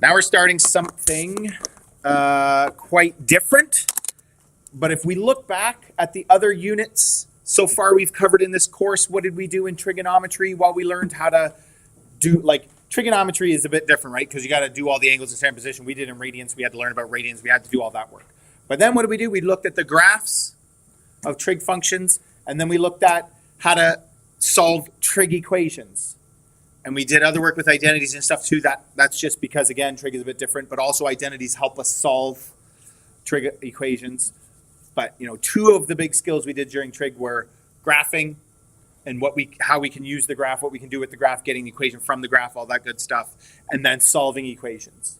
Now we're starting something quite different. But if we look back at the other units so far we've covered in this course, what did we do in trigonometry while we learned how to do, like, trigonometry is a bit different, right? Because you got to do all the angles in standard position. We did in radians. We had to learn about radians. We had to do all that work. But then what did we do? We looked at the graphs of trig functions, and then we looked at how to solve trig equations. And we did other work with identities and stuff too. That's just because, again, trig is a bit different, but also identities help us solve trig equations. But, you know, two of the big skills we did during trig were graphing and how we can use the graph, what we can do with the graph, getting the equation from the graph, all that good stuff, and then solving equations,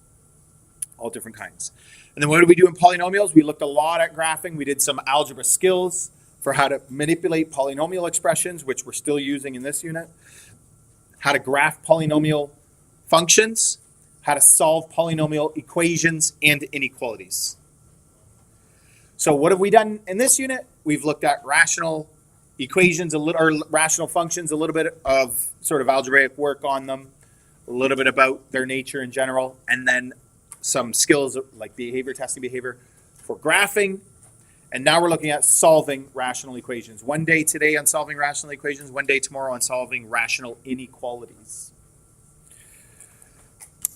all different kinds. And then what did we do in polynomials? We looked a lot at graphing. We did some algebra skills for how to manipulate polynomial expressions, which we're still using in this unit, how to graph polynomial functions, how to solve polynomial equations and inequalities. So what have we done in this unit? We've looked at rational equations, or rational functions, a little bit of sort of algebraic work on them, a little bit about their nature in general, and then some skills like testing behavior for graphing. And now we're looking at solving rational equations. One day today on solving rational equations, one day tomorrow on solving rational inequalities.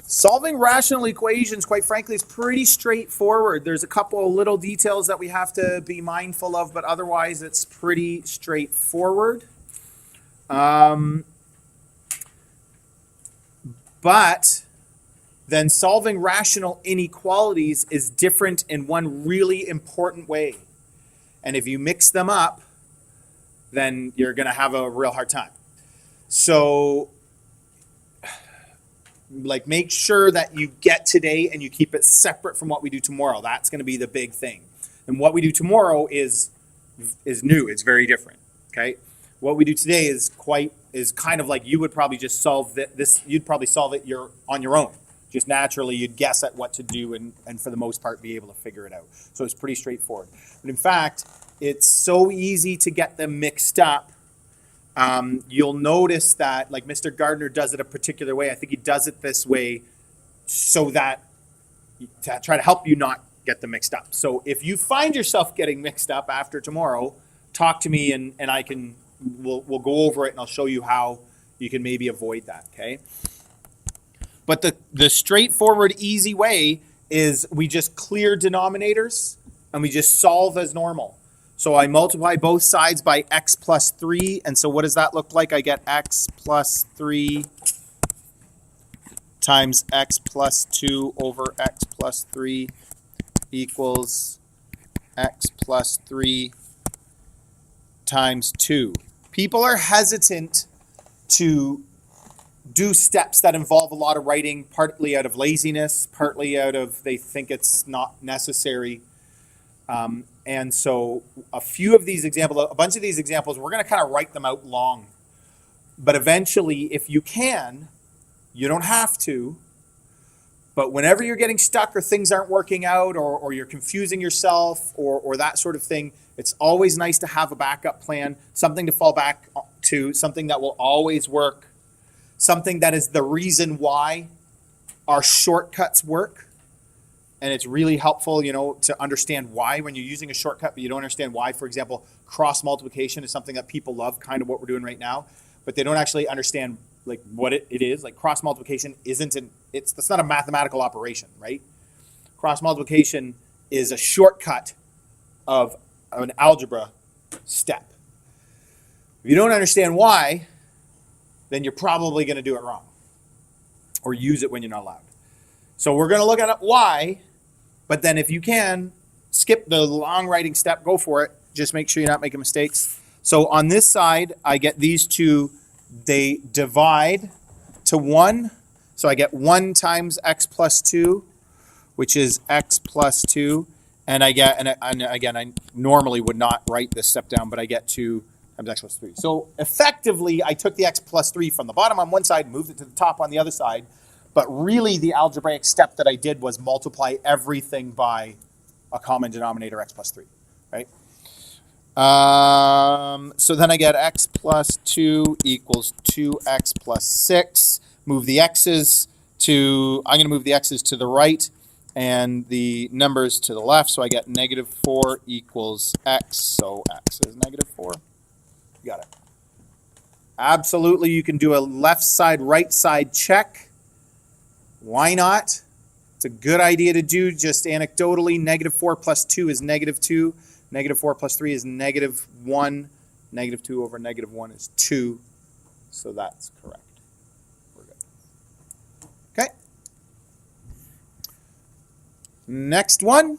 Solving rational equations, quite frankly, is pretty straightforward. There's a couple of little details that we have to be mindful of, but otherwise it's pretty straightforward. But then solving rational inequalities is different in one really important way. And if you mix them up, then you're going to have a real hard time. So, like, make sure that you get today and you keep it separate from what we do tomorrow. That's going to be the big thing. And what we do tomorrow is new. It's very different. Okay. What we do today is kind of like you would probably just solve this. You'd probably solve it on your own. Just naturally, you'd guess at what to do and for the most part be able to figure it out. So it's pretty straightforward. But in fact, it's so easy to get them mixed up. You'll notice that, like, Mr. Gardner does it a particular way. I think he does it this way so that to try to help you not get them mixed up. So if you find yourself getting mixed up after tomorrow, talk to me and we'll go over it and I'll show you how you can maybe avoid that. Okay. But the straightforward, easy way is we just clear denominators and we just solve as normal. So I multiply both sides by x plus 3. And so what does that look like? I get x plus 3 times x plus 2 over x plus 3 equals x plus 3 times 2. People are hesitant to do steps that involve a lot of writing, partly out of laziness, partly out of they think it's not necessary. And so a bunch of these examples, we're going to kind of write them out long. But eventually, if you can, you don't have to. But whenever you're getting stuck or things aren't working out or you're confusing yourself or that sort of thing, it's always nice to have a backup plan, something to fall back to, something that will always work, something that is the reason why our shortcuts work. And it's really helpful, to understand why when you're using a shortcut, but you don't understand why. For example, cross multiplication is something that people love, kind of what we're doing right now, but they don't actually understand like what it is. Like cross multiplication that's not a mathematical operation, right? Cross multiplication is a shortcut of an algebra step. If you don't understand why, then you're probably going to do it wrong or use it when you're not allowed. So we're going to look at why, but then if you can, skip the long writing step, go for it. Just make sure you're not making mistakes. So on this side, I get these two, they divide to 1. So I get 1 times x plus 2, which is x plus 2. And I get, and again, I normally would not write this step down, but I get 2 times x plus 3. So effectively, I took the x plus 3 from the bottom on one side, moved it to the top on the other side. But really, the algebraic step that I did was multiply everything by a common denominator, x plus 3, right? So then I get x plus 2 equals 2x plus 6. Move the x's I'm going to move the x's to the right and the numbers to the left. So I get negative 4 equals x. So x is negative 4. You got it. Absolutely, you can do a left side, right side check. Why not? It's a good idea to do just anecdotally. Negative 4 plus 2 is negative 2. Negative 4 plus 3 is negative 1. Negative 2 over negative 1 is 2. So that's correct. We're good. Okay. Next one.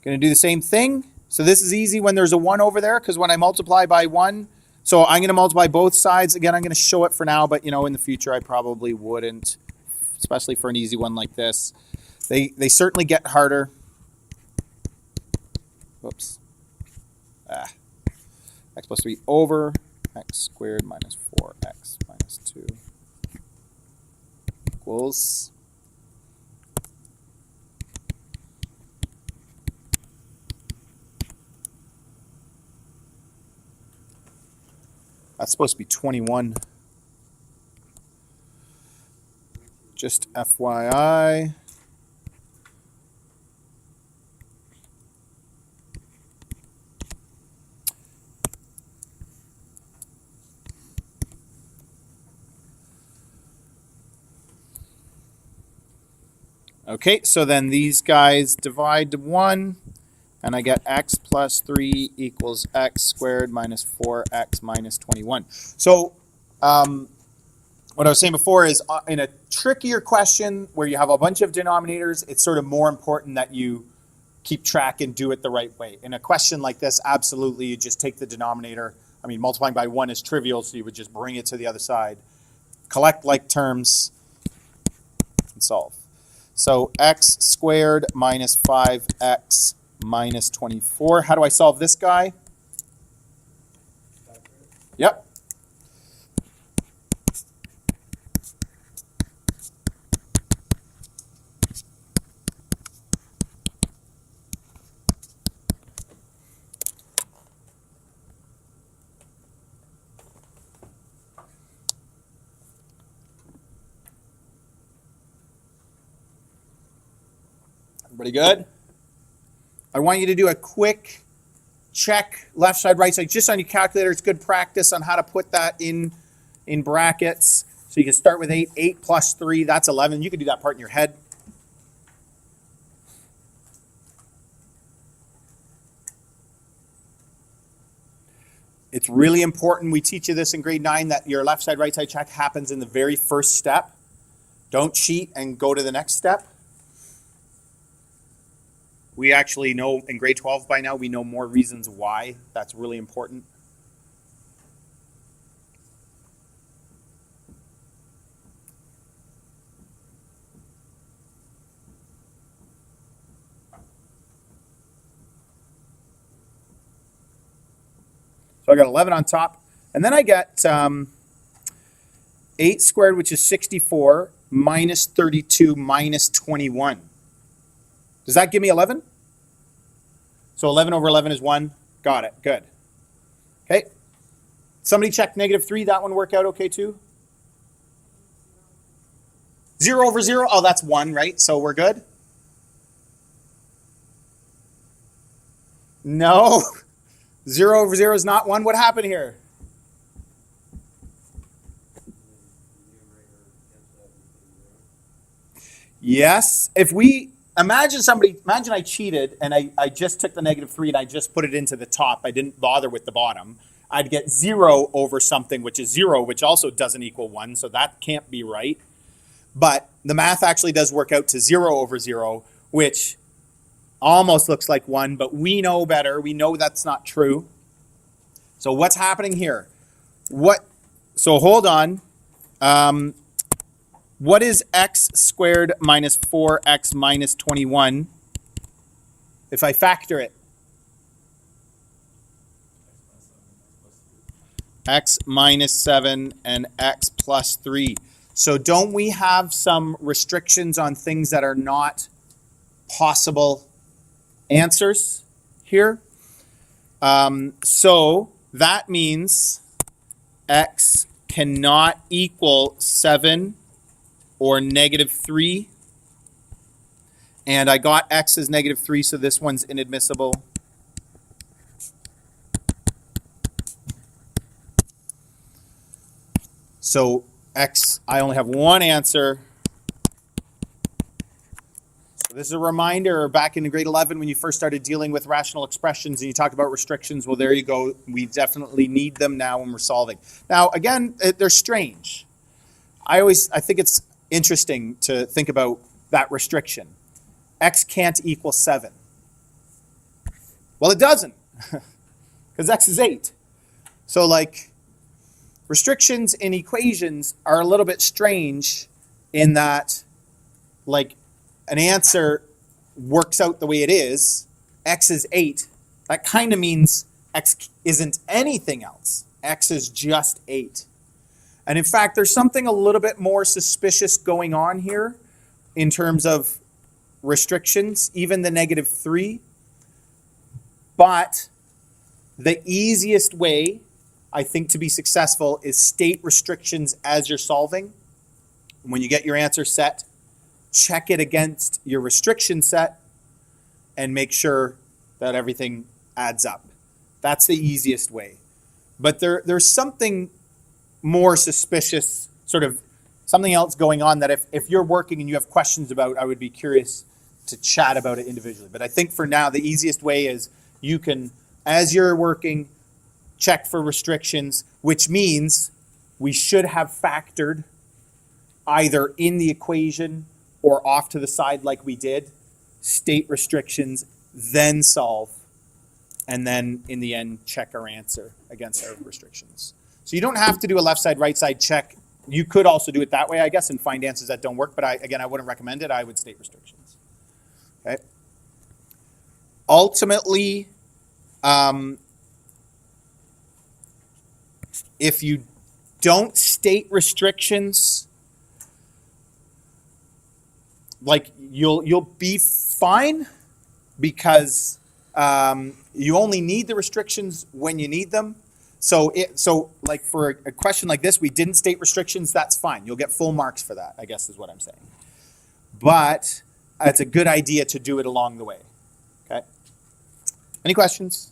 Going to do the same thing. So this is easy when there's a 1 over there, because when I multiply by 1, so I'm going to multiply both sides. Again, I'm going to show it for now, but in the future I probably wouldn't, especially for an easy one like this. They certainly get harder. Whoops. X plus 3 over x squared minus 4x minus 2 equals that's supposed to be 21. Just FYI. Okay, so then these guys divide to 1, and I get x plus 3 equals x squared minus 4x minus 21. So what I was saying before is in a trickier question where you have a bunch of denominators, it's sort of more important that you keep track and do it the right way. In a question like this, absolutely, you just take the denominator. I mean, multiplying by 1 is trivial, so you would just bring it to the other side. Collect like terms and solve. So x squared minus 5x minus 24. How do I solve this guy? Yep. Everybody good? I want you to do a quick check, left side, right side, just on your calculator. It's good practice on how to put that in brackets. So you can start with 8. 8 plus 3, that's 11. You can do that part in your head. It's really important, we teach you this in grade 9, that your left side, right side check happens in the very first step. Don't cheat and go to the next step. We actually know in grade 12 by now, we know more reasons why that's really important. So I got 11 on top. And then I get 8 squared, which is 64, minus 32, minus 21. Does that give me 11? So 11 over 11 is 1. Got it. Good. Okay. Somebody check negative 3. That one work out okay too? 0 over 0. Oh, that's 1, right? So we're good? No. 0 over 0 is not 1. What happened here? Yes. If we... Imagine I cheated and I just took the negative 3 and I just put it into the top. I didn't bother with the bottom. I'd get 0 over something, which is 0, which also doesn't equal 1, so that can't be right. But the math actually does work out to 0 over 0, which almost looks like 1, but we know better. We know that's not true. So what's happening here? So hold on. What is x squared minus 4x minus 21 if I factor it? X minus 7 and x plus 3. So don't we have some restrictions on things that are not possible answers here? So that means x cannot equal 7 or -3. And I got x as -3, so this one's inadmissible. So x, I only have one answer. So this is a reminder back in grade 11 when you first started dealing with rational expressions and you talked about restrictions. Well, there you go. We definitely need them now when we're solving. Now, again, they're strange. I think it's interesting to think about that restriction. X can't equal 7. Well, it doesn't, because x is 8. So, like, restrictions in equations are a little bit strange in that, like, an answer works out the way it is. X is 8. That kind of means x isn't anything else. X is just 8. And in fact, there's something a little bit more suspicious going on here in terms of restrictions, even the -3. But the easiest way, I think, to be successful is state restrictions as you're solving. When you get your answer set, check it against your restriction set and make sure that everything adds up. That's the easiest way. But there's something more suspicious, sort of something else going on that if you're working and you have questions about, I would be curious to chat about it individually. But I think for now, the easiest way is you can, as you're working, check for restrictions, which means we should have factored either in the equation or off to the side like we did, state restrictions, then solve, and then in the end, check our answer against our restrictions. So you don't have to do a left side, right side check. You could also do it that way, I guess, and find answers that don't work, but I wouldn't recommend it. I would state restrictions. Okay. Ultimately, if you don't state restrictions, like you'll be fine because you only need the restrictions when you need them. So like for a question like this, we didn't state restrictions. That's fine. You'll get full marks for that, I guess is what I'm saying. But it's a good idea to do it along the way. Okay. Any questions?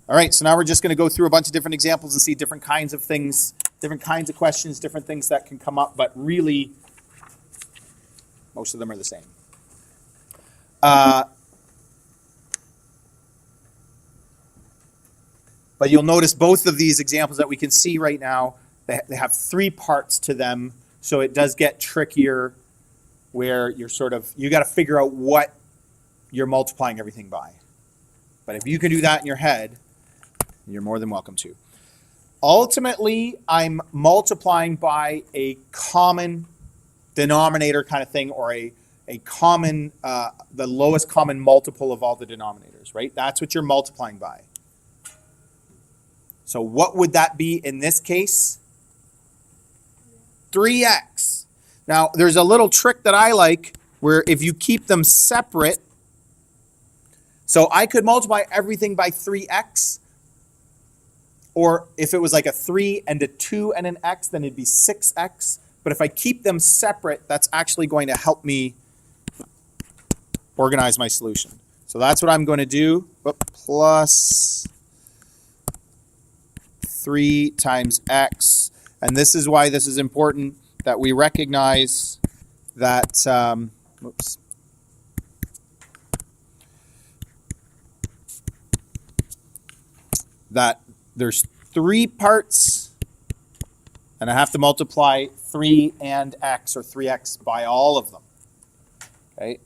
All right, so now we're just going to go through a bunch of different examples and see different kinds of things, different kinds of questions, different things that can come up, but really, most of them are the same. But you'll notice both of these examples that we can see right now, they have 3 parts to them, so it does get trickier where you're you got to figure out what you're multiplying everything by. But if you can do that in your head, you're more than welcome to. Ultimately, I'm multiplying by a common denominator kind of thing, or a common, the lowest common multiple of all the denominators, right? That's what you're multiplying by. So what would that be in this case? 3x. Now, there's a little trick that I like where if you keep them separate, so I could multiply everything by 3x, or if it was like a 3 and a 2 and an x, then it'd be 6x. But if I keep them separate, that's actually going to help me organize my solution. So that's what I'm going to do. Plus 3 times x. And this is why this is important, that we recognize that, that there's 3 parts, and I have to multiply 3 and x, or 3x, by all of them. Okay?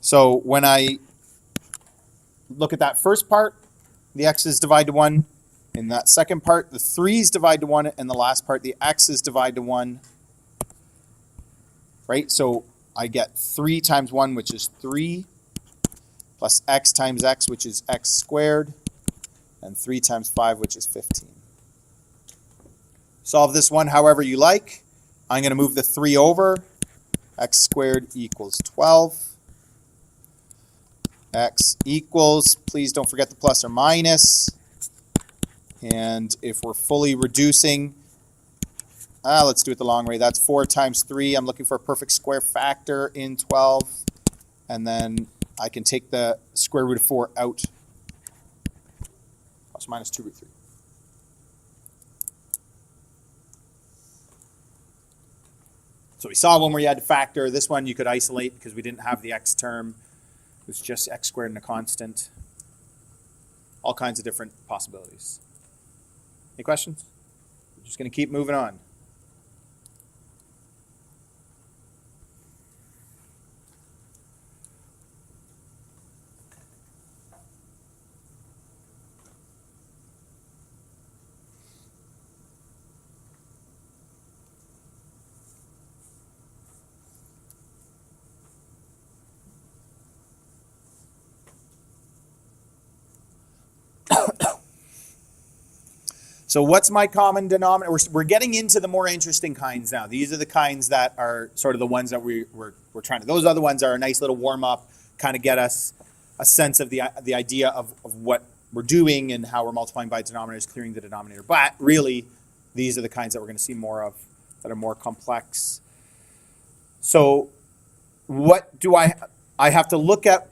So when I look at that first part, the x's divide to 1. In that second part, the 3's divide to 1, and the last part, the x's divide to 1. Right? So I get 3 times 1, which is 3, plus x times x, which is x squared, and 3 times 5, which is 15. Solve this one however you like. I'm going to move the 3 over. X squared equals 12. X equals, please don't forget the plus or minus. And if we're fully reducing, Let's do it the long way. That's 4 times 3. I'm looking for a perfect square factor in 12. And then I can take the square root of 4 out. Plus or minus 2 root 3. So we saw one where you had to factor. This one you could isolate because we didn't have the x term. It was just x squared and a constant. All kinds of different possibilities. Any questions? We're just going to keep moving on. So what's my common denominator? We're getting into the more interesting kinds now. These are the kinds that are sort of the ones that we're trying to. Those other ones are a nice little warm up, kind of get us a sense of the idea of what we're doing and how we're multiplying by denominators, clearing the denominator. But really, these are the kinds that we're going to see more of that are more complex. So what do I have to look at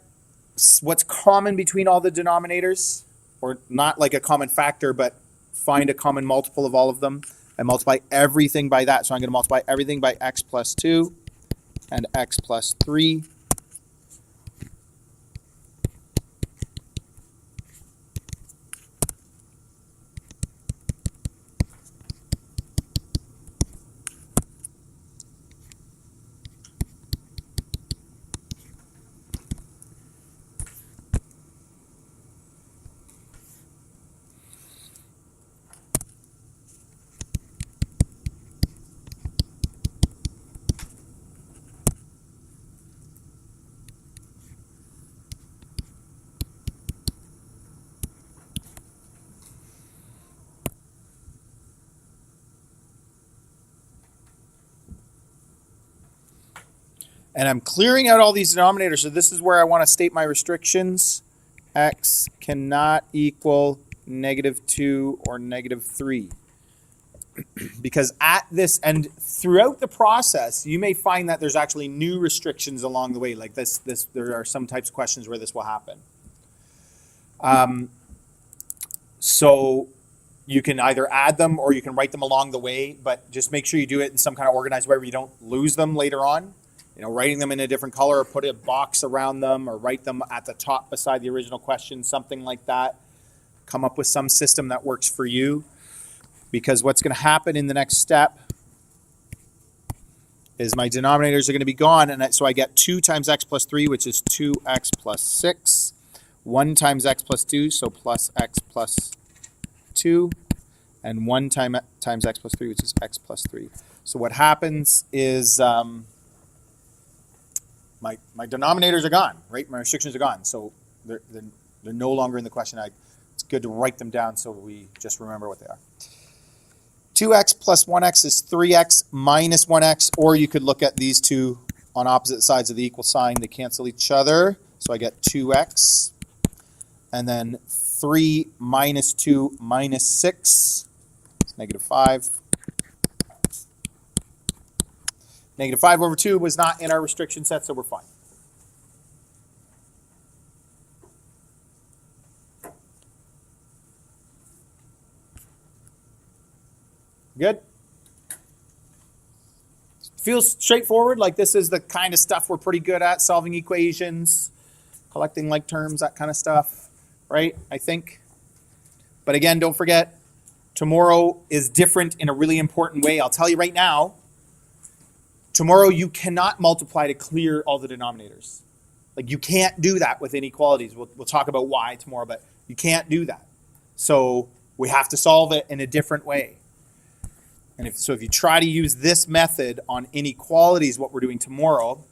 what's common between all the denominators, or not like a common factor, but find a common multiple of all of them and multiply everything by that. So I'm going to multiply everything by x plus 2 and x plus 3. And I'm clearing out all these denominators. So this is where I want to state my restrictions. X cannot equal -2 or -3. Because at this, and throughout the process, you may find that there's actually new restrictions along the way. Like this there are some types of questions where this will happen. So you can either add them or you can write them along the way, but just make sure you do it in some kind of organized way where you don't lose them later on. You know, writing them in a different color, or put a box around them, or write them at the top beside the original question, something like that. Come up with some system that works for you, because what's going to happen in the next step is my denominators are going to be gone, and so I get 2 times x plus 3, which is 2x plus 6, 1 times x plus 2, so plus x plus 2, and 1 times x plus 3, which is x plus 3. So what happens is my denominators are gone, right? My restrictions are gone, so they're no longer in the question. It's good to write them down so we just remember what they are. 2x plus 1x is 3x minus 1x, or you could look at these two on opposite sides of the equal sign. They cancel each other, so I get 2x. And then 3 minus 2 minus 6 is -5. -5 over 2 was not in our restriction set, so we're fine. Good? Feels straightforward, like this is the kind of stuff we're pretty good at, solving equations, collecting like terms, that kind of stuff, right? I think. But again, don't forget, tomorrow is different in a really important way. I'll tell you right now, tomorrow you cannot multiply to clear all the denominators. Like you can't do that with inequalities. We'll talk about why tomorrow, but you can't do that. So we have to solve it in a different way. And if you try to use this method on inequalities, what we're doing tomorrow,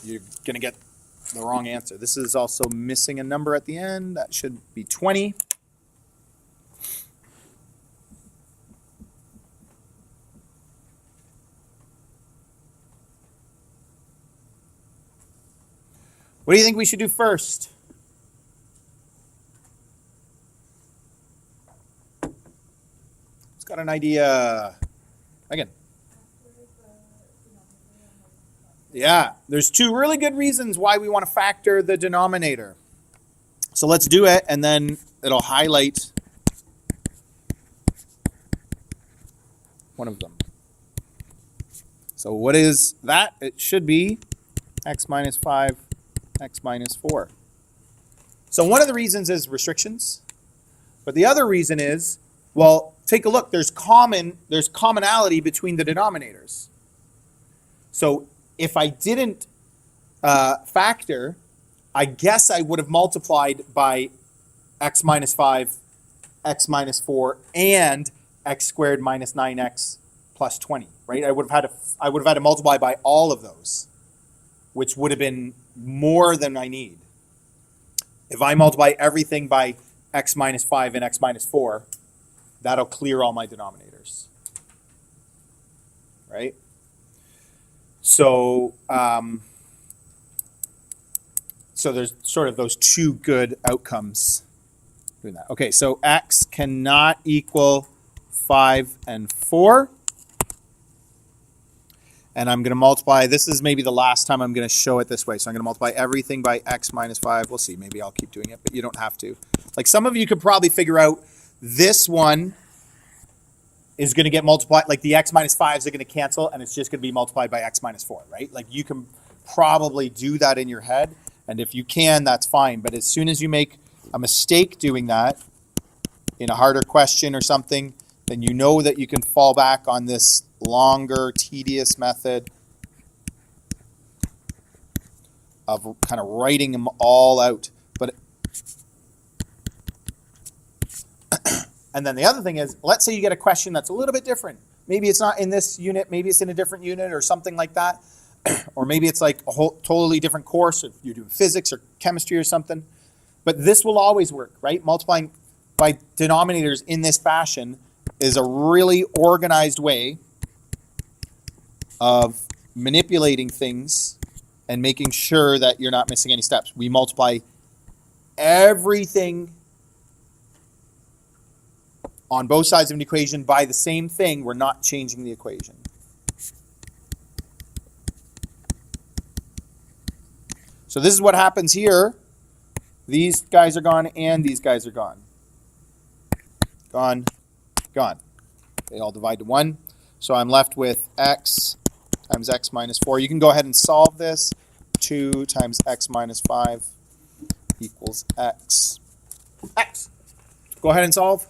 you're going to get the wrong answer. This is also missing a number at the end. That should be 20. What do you think we should do first? an idea? Again. Yeah, there's two really good reasons why we want to factor the denominator. So let's do it, and then it'll highlight one of them. So what is that? It should be x minus 5, x minus 4. So one of the reasons is restrictions, but the other reason is, well, take a look. There's commonality between the denominators. So if I didn't factor, I guess I would have multiplied by x minus 5, x minus 4, and x squared minus 9x plus 20, right? I would have had to multiply by all of those, which would have been more than I need. If I multiply everything by x minus 5 and x minus 4, that'll clear all my denominators, right? So, so there's sort of those two good outcomes doing that. Okay, so x cannot equal 5 and 4. And I'm going to multiply, this is maybe the last time I'm going to show it this way. So I'm going to multiply everything by x minus 5. We'll see, maybe I'll keep doing it, but you don't have to. Like some of you could probably figure out this one is going to get multiplied, like the x minus 5s are going to cancel, and it's just going to be multiplied by x minus 4, right? Like you can probably do that in your head, and if you can, that's fine. But as soon as you make a mistake doing that in a harder question or something, then you know that you can fall back on this longer, tedious method of kind of writing them all out. But and then the other thing is, let's say you get a question that's a little bit different. Maybe it's not in this unit, maybe it's in a different unit or something like that. Or maybe it's like a whole totally different course, if you're doing physics or chemistry or something. But this will always work, right? Multiplying by denominators in this fashion is a really organized way of manipulating things and making sure that you're not missing any steps. We multiply everything on both sides of an equation by the same thing. We're not changing the equation. So this is what happens here. These guys are gone and these guys are gone. Gone, gone. They all divide to 1. So I'm left with x times x minus 4. You can go ahead and solve this. 2 times x minus 5 equals x. X. Go ahead and solve.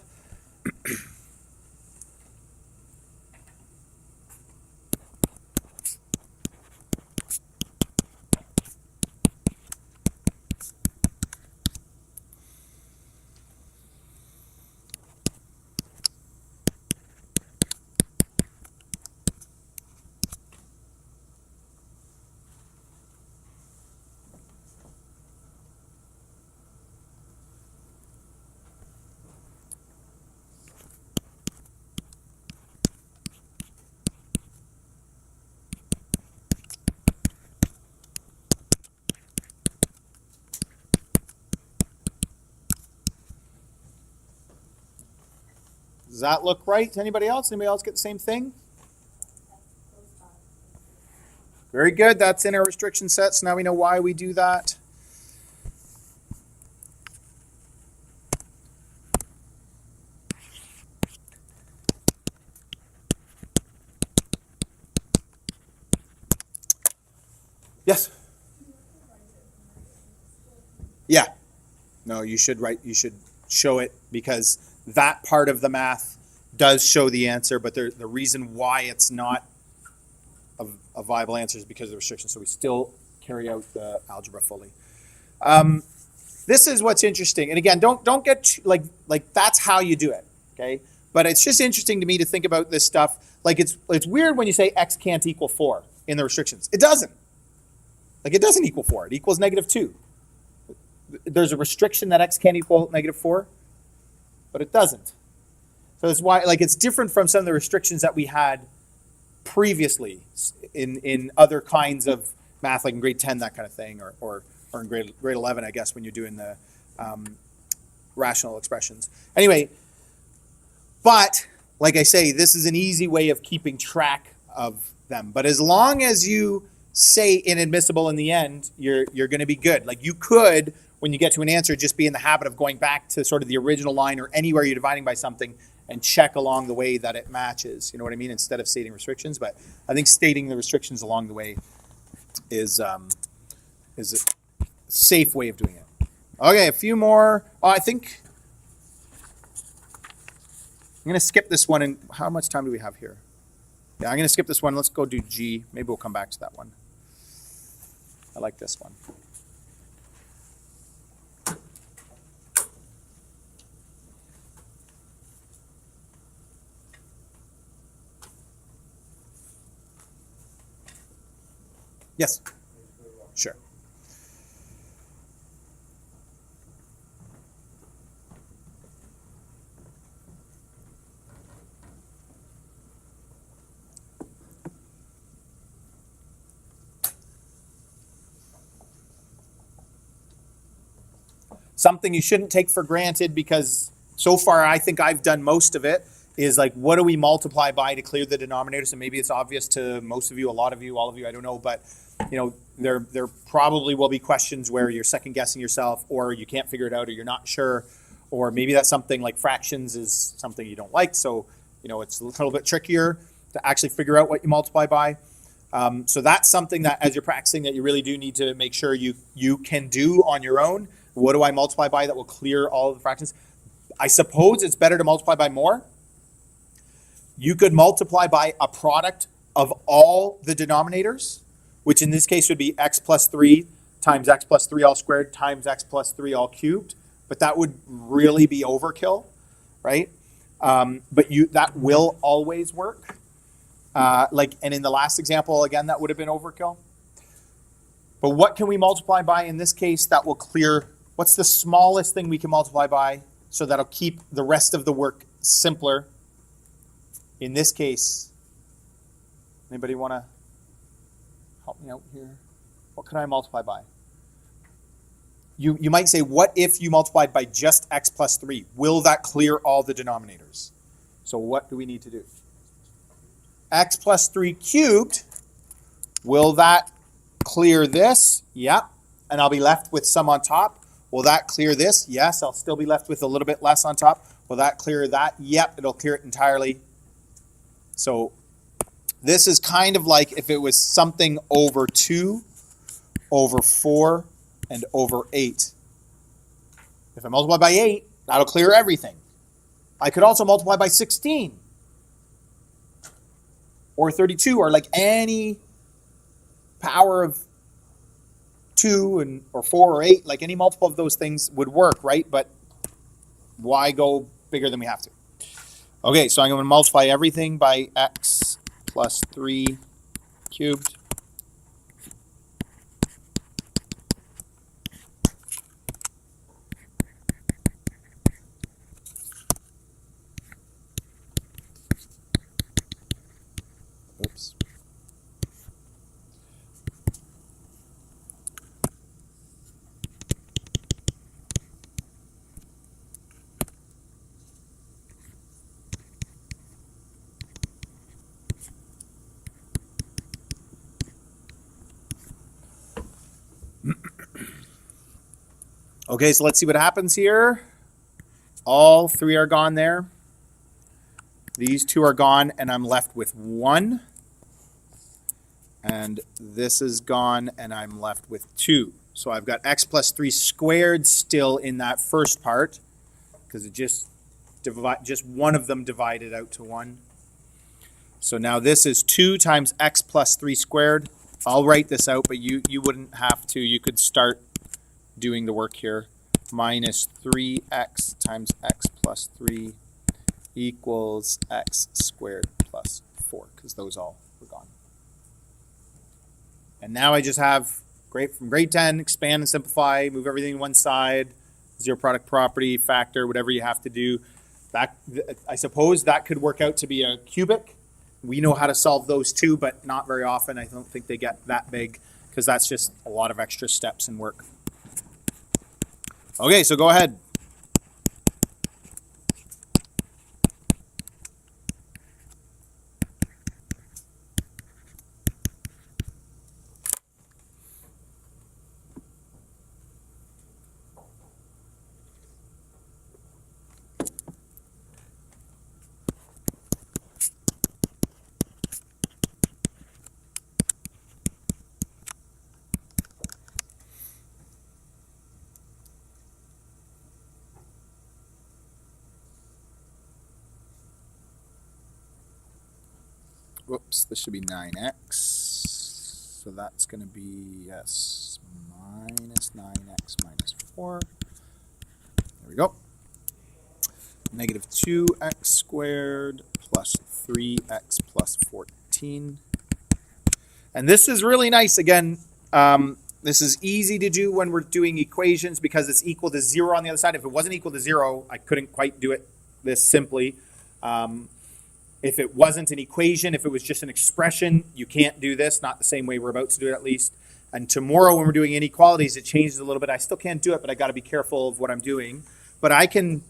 Does that look right to anybody else? Anybody else get the same thing? Very good. That's in our restriction set. So now we know why we do that. Yes? Yeah. No, you should show it because that part of the math does show the answer, but the reason why it's not a viable answer is because of the restrictions. So we still carry out the algebra fully. This is what's interesting. And again, don't get like that's how you do it, okay? But it's just interesting to me to think about this stuff. Like it's weird when you say x can't equal 4 in the restrictions. It doesn't. Like it doesn't equal 4. It equals -2. There's a restriction that x can't equal -4, but it doesn't. So that's why, like, it's different from some of the restrictions that we had previously in other kinds of math, like in grade 10, that kind of thing, or in grade 11, I guess, when you're doing the rational expressions. Anyway, but like I say, this is an easy way of keeping track of them. But as long as you say inadmissible in the end, you're going to be good. Like you could, when you get to an answer, just be in the habit of going back to sort of the original line or anywhere you're dividing by something and check along the way that it matches. You know what I mean? Instead of stating restrictions. But I think stating the restrictions along the way is a safe way of doing it. Okay, a few more. Oh, I think I'm going to skip this one. And how much time do we have here? Yeah, I'm going to skip this one. Let's go do G. Maybe we'll come back to that one. I like this one. Yes. Sure. Something you shouldn't take for granted, because so far I think I've done most of it, is like, what do we multiply by to clear the denominator? So maybe it's obvious to most of you, a lot of you, all of you, I don't know, but you know, there probably will be questions where you're second guessing yourself, or you can't figure it out, or you're not sure, or maybe that's something like fractions is something you don't like. So, you know, it's a little bit trickier to actually figure out what you multiply by. So that's something that as you're practicing that you really do need to make sure you can do on your own. What do I multiply by that will clear all of the fractions? I suppose it's better to multiply by more. You could multiply by a product of all the denominators, which in this case would be x plus 3 times x plus 3 all squared times x plus 3 all cubed. But that would really be overkill, right? But that will always work. And in the last example, again, that would have been overkill. But what can we multiply by in this case that will clear? What's the smallest thing we can multiply by so that'll keep the rest of the work simpler? In this case, anybody want to help me out here? What can I multiply by? You might say, what if you multiplied by just x plus 3? Will that clear all the denominators? So what do we need to do? X plus 3 cubed, will that clear this? Yeah. And I'll be left with some on top. Will that clear this? Yes. I'll still be left with a little bit less on top. Will that clear that? Yep. It'll clear it entirely. So this is kind of like if it was something over 2, over 4, and over 8. If I multiply by 8, that'll clear everything. I could also multiply by 16 or 32, or like any power of 2 or 4 or 8, like any multiple of those things would work, right? But why go bigger than we have to? Okay, so I'm going to multiply everything by x plus 3 cubed. Oops. Okay, so let's see what happens here. All 3 are gone there. These 2 are gone, and I'm left with 1. And this is gone, and I'm left with 2. So I've got x plus 3 squared still in that first part, because it just one of them divided out to 1. So now this is 2 times x plus 3 squared. I'll write this out, but you wouldn't have to. You could start doing the work here. Minus 3x times x plus 3 equals x squared plus 4, because those all were gone. And now I just have from grade 10, expand and simplify, move everything to one side, zero product property, factor, whatever you have to do. That, I suppose that could work out to be a cubic. We know how to solve those too, but not very often. I don't think they get that big, because that's just a lot of extra steps and work. Okay, so go ahead. whoops, this should be 9x. So that's going to be, yes, minus 9x minus 4. There we go. Negative 2x squared plus 3x plus 14. And this is really nice. Again, this is easy to do when we're doing equations because it's equal to 0 on the other side. If it wasn't equal to 0, I couldn't quite do it this simply. If it wasn't an equation, if it was just an expression, you can't do this, not the same way we're about to do it at least. And tomorrow when we're doing inequalities, it changes a little bit. I still can't do it, but I got to be careful of what I'm doing. But I can,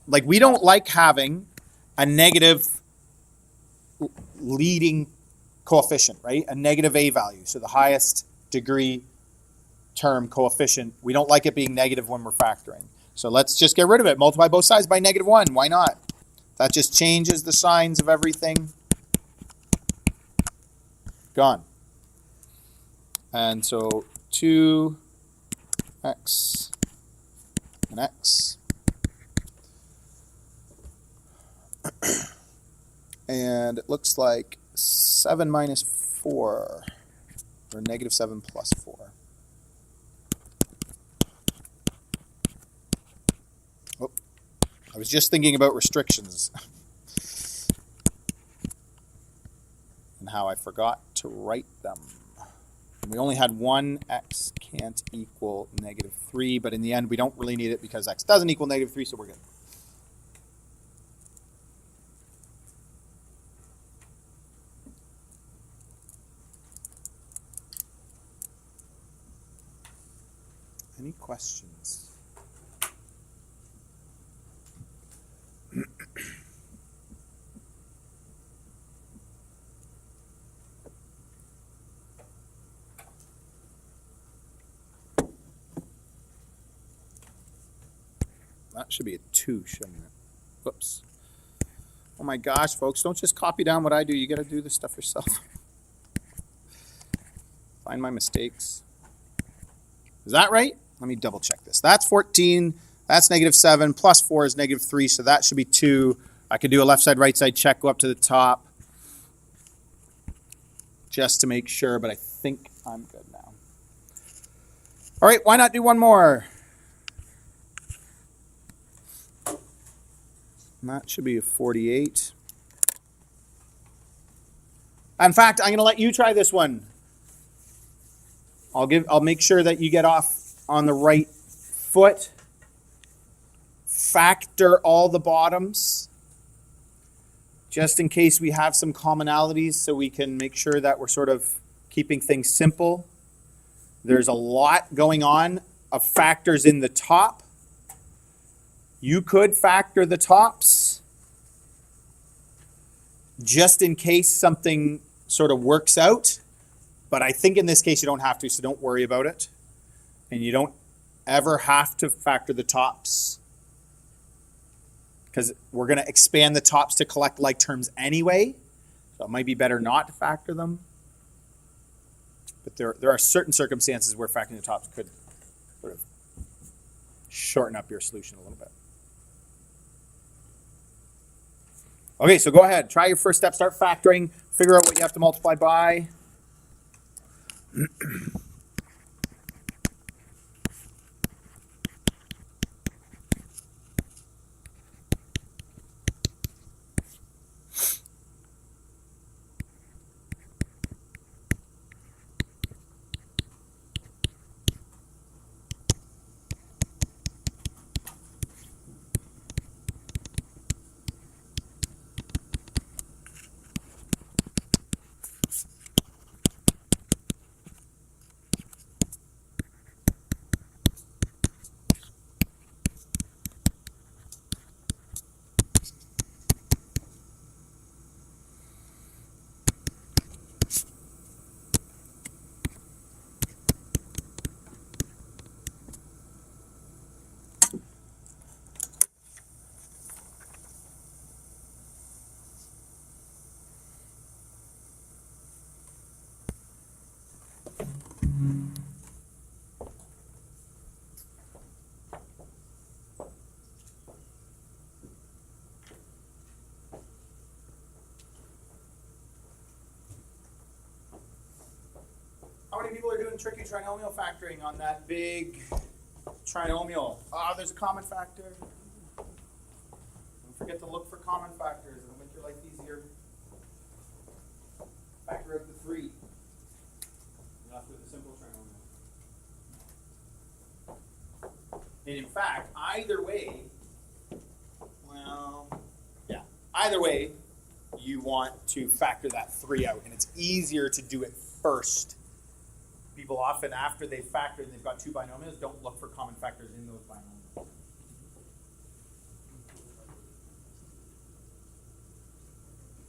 like, we don't like having a negative leading coefficient, right? A negative a value, so the highest degree term coefficient. We don't like it being negative when we're factoring. So let's just get rid of it. Multiply both sides by negative 1. Why not? That just changes the signs of everything. Gone. And so 2x and x. And it looks like 7 minus 4, or negative 7 plus 4. Oh, I was just thinking about restrictions and how I forgot to write them. And we only had one x can't equal negative 3, but in the end we don't really need it because x doesn't equal negative 3, so we're good. Any questions? That should be a 2, shouldn't it? Whoops. Oh my gosh, folks, don't just copy down what I do. You got to do this stuff yourself. Find my mistakes. Is that right? Let me double check this. That's 14. That's negative 7. Plus 4 is negative 3, so that should be 2. I could do a left side, right side check, go up to the top just to make sure, but I think I'm good now. All right, why not do one more? And that should be a 48. In fact, I'm going to let you try this one. I'll make sure that you get off on the right foot. Factor all the bottoms, just in case we have some commonalities, so we can make sure that we're sort of keeping things simple. There's a lot going on of factors in the top. You could factor the tops just in case something sort of works out. But I think in this case you don't have to, so don't worry about it. And you don't ever have to factor the tops because we're going to expand the tops to collect like terms anyway. So it might be better not to factor them. But there are certain circumstances where factoring the tops could sort of shorten up your solution a little bit. Okay, so go ahead. Try your first step. Start factoring. Figure out what you have to multiply by. tricky trinomial factoring on that big trinomial. There's a common factor. Don't forget to look for common factors. It'll make your life easier. Factor out the 3. You're left with a simple trinomial. And in fact, either way, either way, you want to factor that 3 out, and it's easier to do it first. People often, after they've factored and they've got 2 binomials, don't look for common factors in those binomials.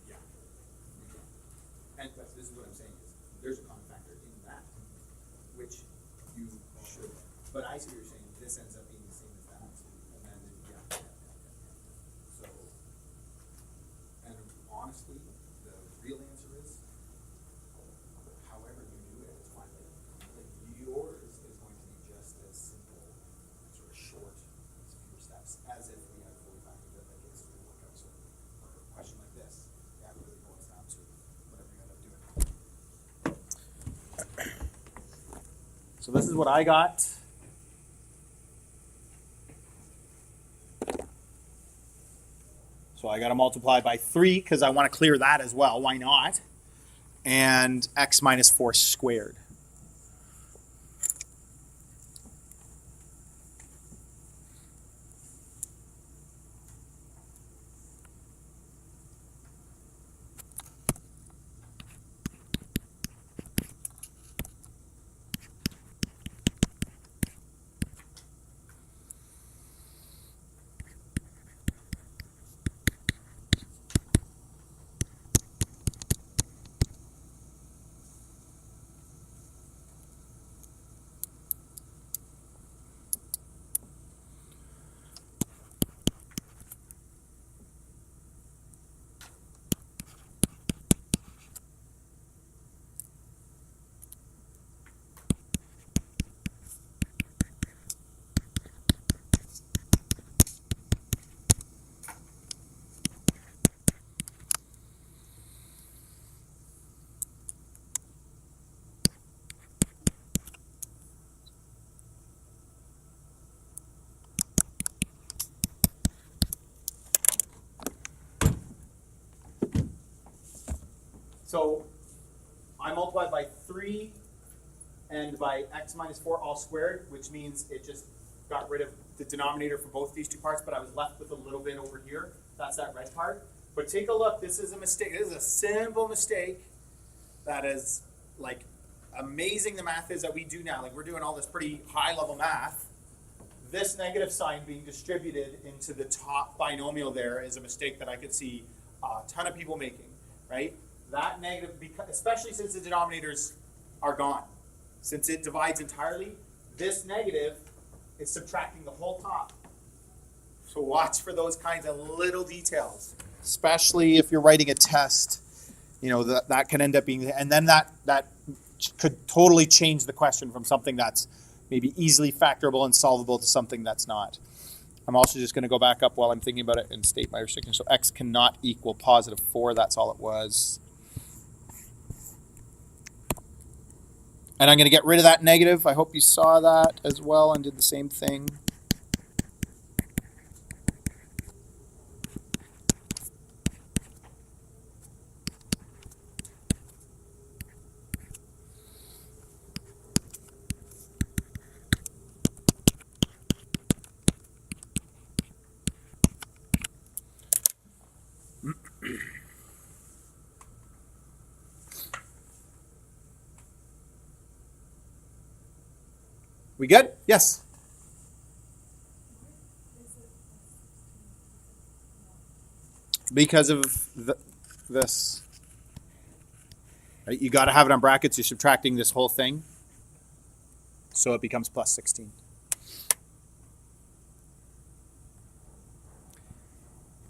Yeah. And this is what I'm saying is there's a common factor in that, which you should. But I see what you're saying. This ends up being the same as that, and then So, and honestly, the real answer is, however you do it, it's fine. Like yours is going to be just as simple, sort of short, fewer steps, as if we had fully factored it, like it's going to work out. So, for a question like this, that really boils down to whatever you end up doing. So this is what I got. So I got to multiply by 3 because I want to clear that as well. Why not? And x minus 4 squared. So I multiplied by 3 and by x minus 4 all squared, which means it just got rid of the denominator for both these 2 parts, but I was left with a little bit over here. That's that red part. But take a look. This is a mistake. This is a simple mistake that is like amazing the math is that we do now. Like we're doing all this pretty high level math. This negative sign being distributed into the top binomial there is a mistake that I could see a ton of people making, right? That negative, especially since the denominators are gone. Since it divides entirely, this negative is subtracting the whole top. So watch for those kinds of little details. Especially if you're writing a test, you know, that can end up being, and then that could totally change the question from something that's maybe easily factorable and solvable to something that's not. I'm also just going to go back up while I'm thinking about it and state my restriction. So x cannot equal positive 4. That's all it was. And I'm going to get rid of that negative. I hope you saw that as well and did the same thing. We good? Yes. Because of this. Right? You got to have it on brackets. You're subtracting this whole thing. So it becomes plus 16.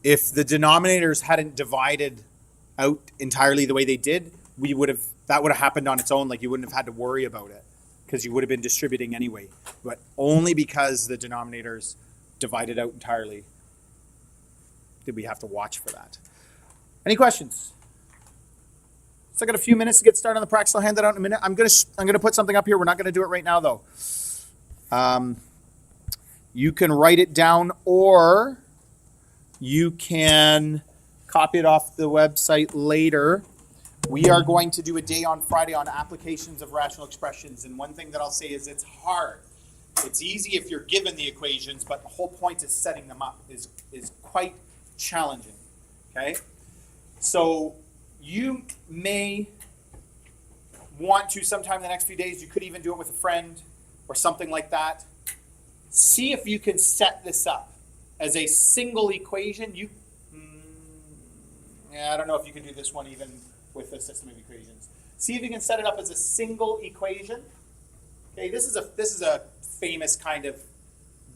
If the denominators hadn't divided out entirely the way they did, that would have happened on its own. Like you wouldn't have had to worry about it, because you would have been distributing anyway. But only because the denominators divided out entirely did we have to watch for that. Any questions? So I got a few minutes to get started on the practice. I'll hand that out in a minute. I'm gonna put something up here. We're not gonna do it right now though. You can write it down, or you can copy it off the website later. We are going to do a day on Friday on applications of rational expressions, and one thing that I'll say is it's hard. It's easy if you're given the equations, but the whole point is setting them up is quite challenging. Okay, so you may want to sometime in the next few days. You could even do it with a friend or something like that. See if you can set this up as a single equation. I don't know if you can do this one even with a system of equations. See if you can set it up as a single equation. Okay, this is a famous kind of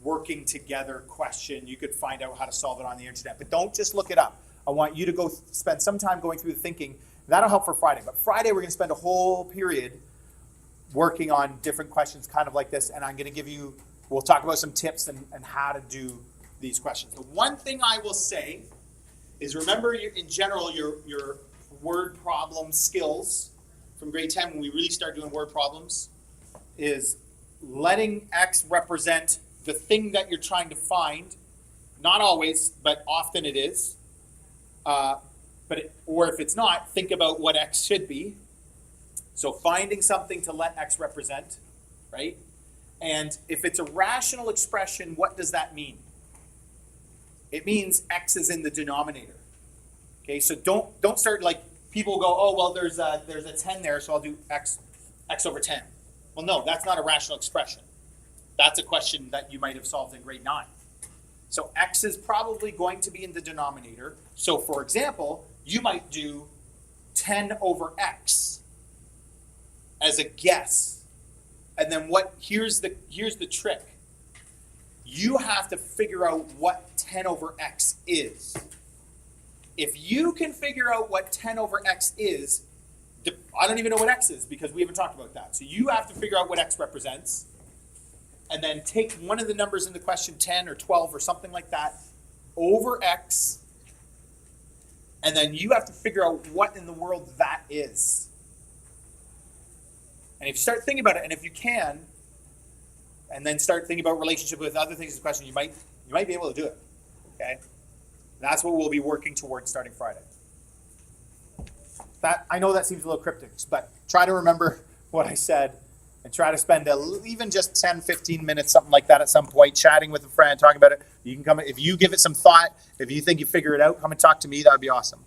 working together question. You could find out how to solve it on the internet, but don't just look it up. I want you to go spend some time going through the thinking. That'll help for Friday. But Friday we're going to spend a whole period working on different questions kind of like this, and I'm going to give you, we'll talk about some tips and how to do these questions. The one thing I will say is remember in general your word problem skills from grade 10 when we really start doing word problems is letting X represent the thing that you're trying to find. Not always, but often it is. Or if it's not, think about what X should be. So finding something to let X represent, right? And if it's a rational expression, what does that mean? It means X is in the denominator. Okay, so don't start like people go, oh well, there's a 10 there, so I'll do X over 10. Well, no, that's not a rational expression. That's a question that you might have solved in grade 9. So X is probably going to be in the denominator. So for example, you might do 10 over X as a guess. And then here's the trick. You have to figure out what 10 over X is. If you can figure out what 10 over X is, I don't even know what X is because we haven't talked about that. So you have to figure out what X represents and then take one of the numbers in the question, 10 or 12 or something like that, over X, and then you have to figure out what in the world that is. And if you start thinking about it, and if you can, and then start thinking about relationship with other things in the question, you might be able to do it. Okay? That's what we'll be working towards starting Friday. I know that seems a little cryptic, but try to remember what I said and try to spend even just 10, 15 minutes, something like that at some point, chatting with a friend, talking about it. You can come, if you give it some thought, if you think you figure it out, come and talk to me. That would be awesome.